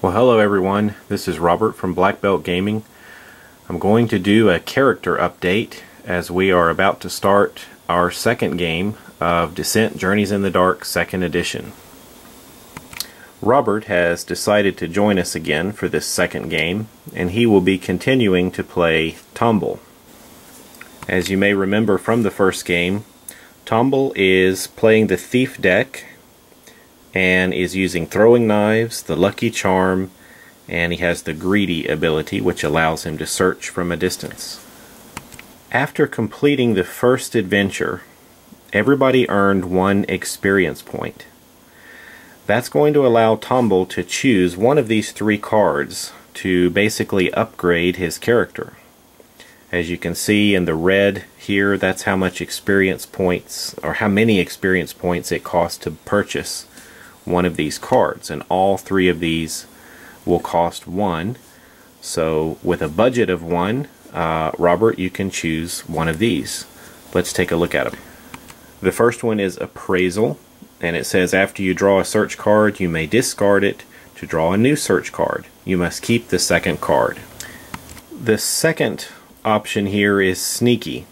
Well, hello everyone, this is Robert from Black Belt Gaming. I'm going to do a character update as we are about to start our second game of Descent Journeys in the Dark 2nd Edition. Robert has decided to join us again for this second game, and he will be continuing to play Tumble. As you may remember from the first game, Tumble is playing the Thief deck and is using throwing knives, the lucky charm, and he has the greedy ability, which allows him to search from a distance. After completing the first adventure, everybody earned 1 experience point. That's going to allow Tumble to choose one of these 3 cards to basically upgrade his character. As you can see in the red here, that's how much experience points, or how many experience points it costs to purchase one of these cards, and all 3 of these will cost 1. So with a budget of 1, Robert, you can choose one of these. Let's take a look at them. The first one is Appraisal, and it says after you draw a search card, you may discard it to draw a new search card. You must keep the second card. The second option here is Sneaky,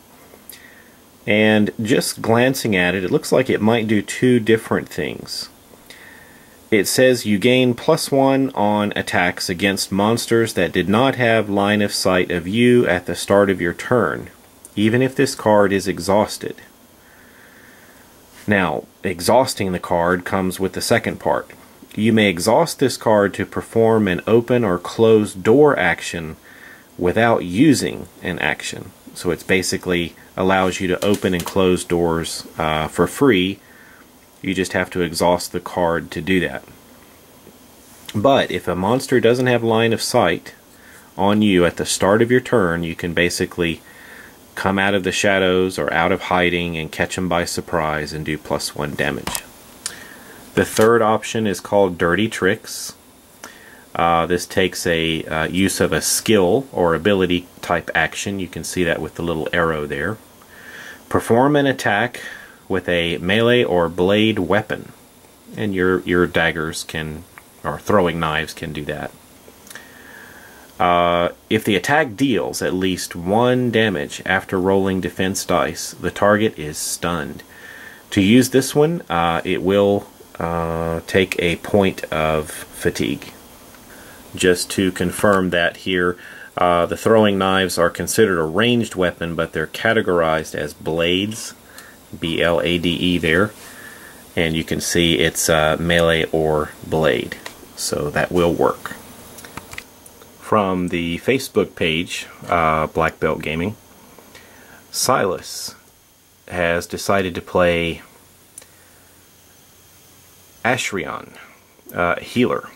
and just glancing at it, it looks like it might do 2 different things. It says you gain +1 on attacks against monsters that did not have line of sight of you at the start of your turn, even if this card is exhausted. Now, exhausting the card comes with the second part. You may exhaust this card to perform an open or close door action without using an action. So it basically allows you to open and close doors for free. You just have to exhaust the card to do that. But if a monster doesn't have line of sight on you at the start of your turn, you can basically come out of the shadows or out of hiding and catch them by surprise and do +1 damage. The third option is called Dirty Tricks. This takes a use of a skill or ability type action. You can see that with the little arrow there. Perform an attack with a melee or blade weapon, and your daggers can, or throwing knives can do that. If the attack deals at least 1 damage after rolling defense dice, the target is stunned. To use this one, it will take a point of fatigue. Just to confirm that here, the throwing knives are considered a ranged weapon, but they're categorized as blades. B-L-A-D-E there, and you can see it's melee or blade, so that will work. From the Facebook page, Black Belt Gaming, Silas has decided to play Ashrion, healer.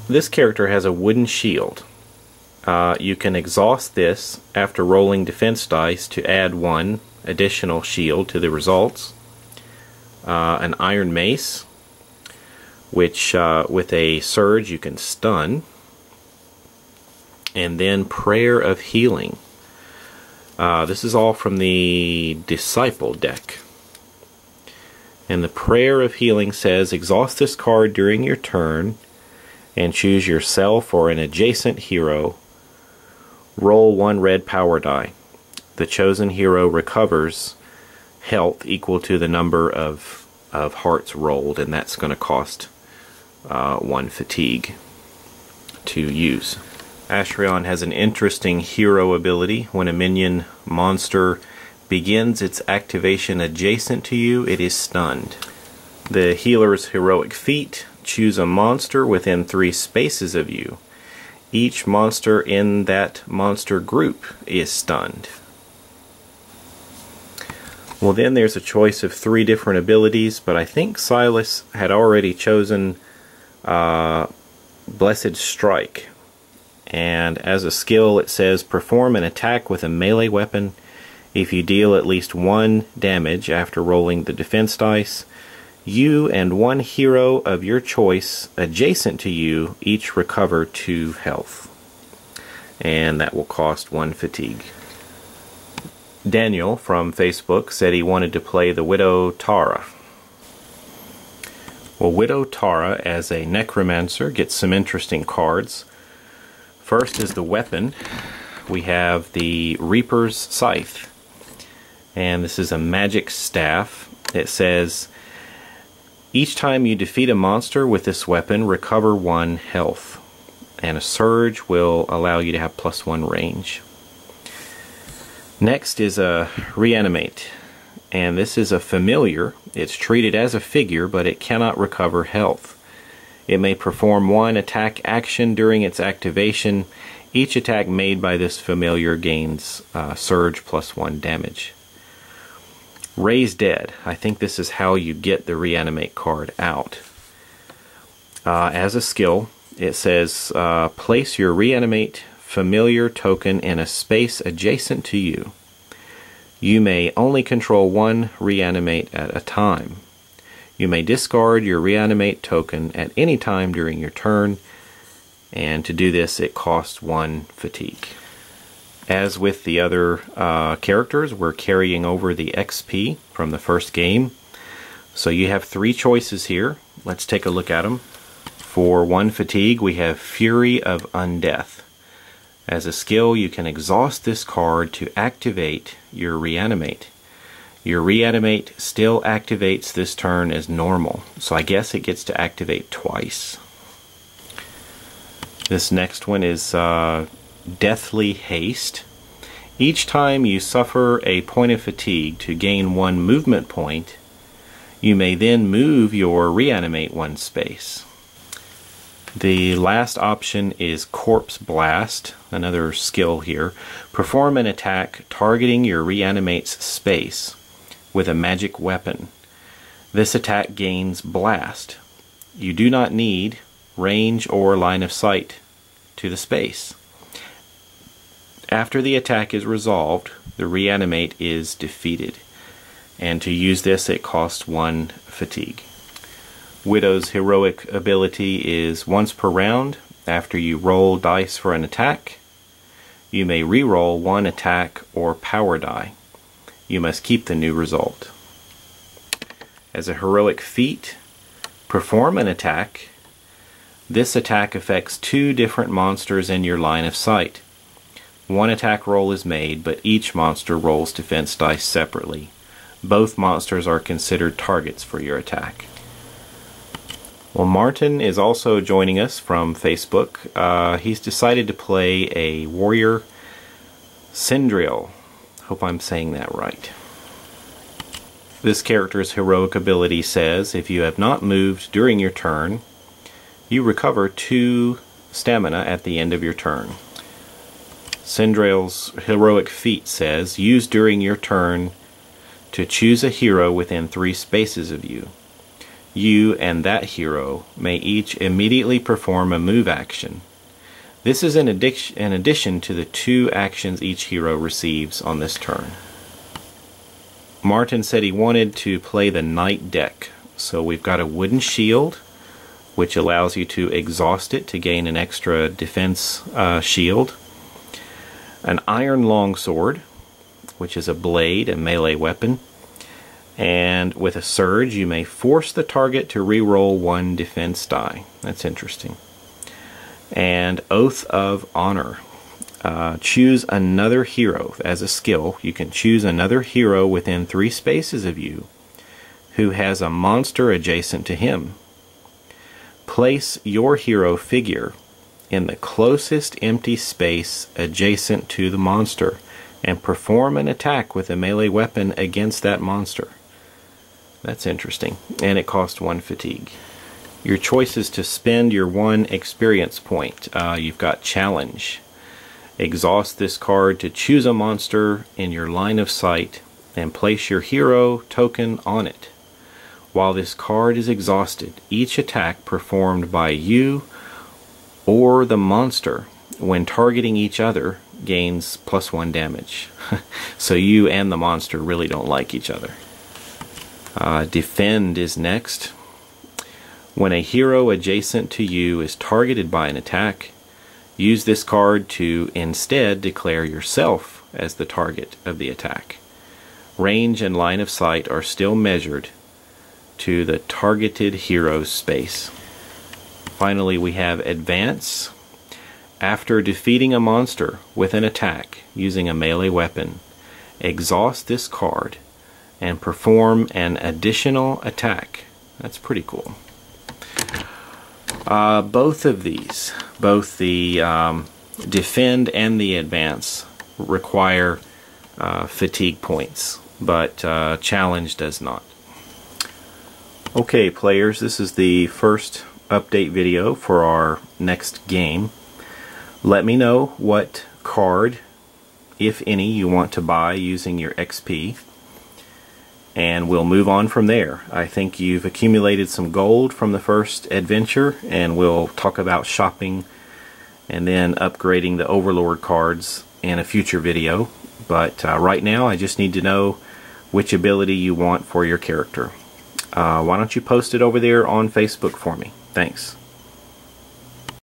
This character has a wooden shield. You can exhaust this after rolling defense dice to add 1 additional shield to the results. An iron mace, which with a surge you can stun. And then Prayer of Healing. This is all from the Disciple deck. And the Prayer of Healing says exhaust this card during your turn and choose yourself or an adjacent hero. Roll 1 red power die. The chosen hero recovers health equal to the number of hearts rolled, and that's going to cost 1 fatigue to use. Ashrion has an interesting hero ability. When a minion monster begins its activation adjacent to you, it is stunned. The healer's heroic feat: choose a monster within 3 spaces of you. Each monster in that monster group is stunned. Well, then there's a choice of 3 different abilities, but I think Silas had already chosen Blessed Strike. And as a skill, it says perform an attack with a melee weapon. If you deal at least 1 damage after rolling the defense dice, you and 1 hero of your choice adjacent to you each recover 2 health. And that will cost 1 fatigue. Daniel from Facebook said he wanted to play the Widow Tara. Well, Widow Tara as a Necromancer gets some interesting cards. First is the weapon. We have the Reaper's Scythe, and this is a magic staff. It says, each time you defeat a monster with this weapon, recover 1 health, and a surge will allow you to have +1 range. Next is a Reanimate, and this is a familiar. It's treated as a figure, but it cannot recover health. It may perform 1 attack action during its activation. Each attack made by this familiar gains surge +1 damage. Raise Dead. I think this is how you get the Reanimate card out. As a skill, it says place your Reanimate familiar token in a space adjacent to you. You may only control 1 Reanimate at a time. You may discard your Reanimate token at any time during your turn, and to do this it costs 1 fatigue. As with the other characters, we're carrying over the XP from the first game. So you have 3 choices here. Let's take a look at them. For 1 fatigue, we have Fury of Undeath. As a skill, you can exhaust this card to activate your Reanimate. Your Reanimate still activates this turn as normal, so I guess it gets to activate twice. This next one is Deathly Haste. Each time you suffer a point of fatigue to gain 1 movement point, you may then move your Reanimate 1 space. The last option is Corpse Blast, another skill here. Perform an attack targeting your Reanimate's space with a magic weapon. This attack gains Blast. You do not need range or line of sight to the space. After the attack is resolved, the Reanimate is defeated. And to use this, it costs 1 fatigue. Widow's heroic ability is once per round, after you roll dice for an attack, you may re-roll 1 attack or power die. You must keep the new result. As a heroic feat, perform an attack. This attack affects 2 different monsters in your line of sight. 1 attack roll is made, but each monster rolls defense dice separately. Both monsters are considered targets for your attack. Well, Martin is also joining us from Facebook. He's decided to play a Warrior Sindriel. Hope I'm saying that right. This character's heroic ability says, if you have not moved during your turn, you recover 2 stamina at the end of your turn. Sindriel's heroic feat says, use during your turn to choose a hero within 3 spaces of you. You and that hero may each immediately perform a move action. This is in addition to the 2 actions each hero receives on this turn. Martin said he wanted to play the Knight deck. So we've got a wooden shield, which allows you to exhaust it to gain an extra defense shield. An iron longsword, which is a blade, a melee weapon. And with a surge, you may force the target to re-roll 1 defense die. That's interesting. And Oath of Honor. Choose another hero. As a skill, you can choose another hero within 3 spaces of you who has a monster adjacent to him. Place your hero figure in the closest empty space adjacent to the monster and perform an attack with a melee weapon against that monster. That's interesting. And it costs 1 fatigue. Your choice is to spend your 1 experience point. You've got Challenge. Exhaust this card to choose a monster in your line of sight and place your hero token on it. While this card is exhausted, each attack performed by you or the monster when targeting each other gains +1 damage. So you and the monster really don't like each other. Defend is next. When a hero adjacent to you is targeted by an attack, use this card to instead declare yourself as the target of the attack. Range and line of sight are still measured to the targeted hero space. Finally, we have Advance. After defeating a monster with an attack using a melee weapon, exhaust this card and perform an additional attack. That's pretty cool. Both of these, both the Defend and the Advance, require fatigue points, but Challenge does not. Okay, players, this is the first update video for our next game. Let me know what card, if any, you want to buy using your XP, and we'll move on from there. I think you've accumulated some gold from the first adventure, and we'll talk about shopping and then upgrading the Overlord cards in a future video. But right now I just need to know which ability you want for your character. Why don't you post it over there on Facebook for me? Thanks.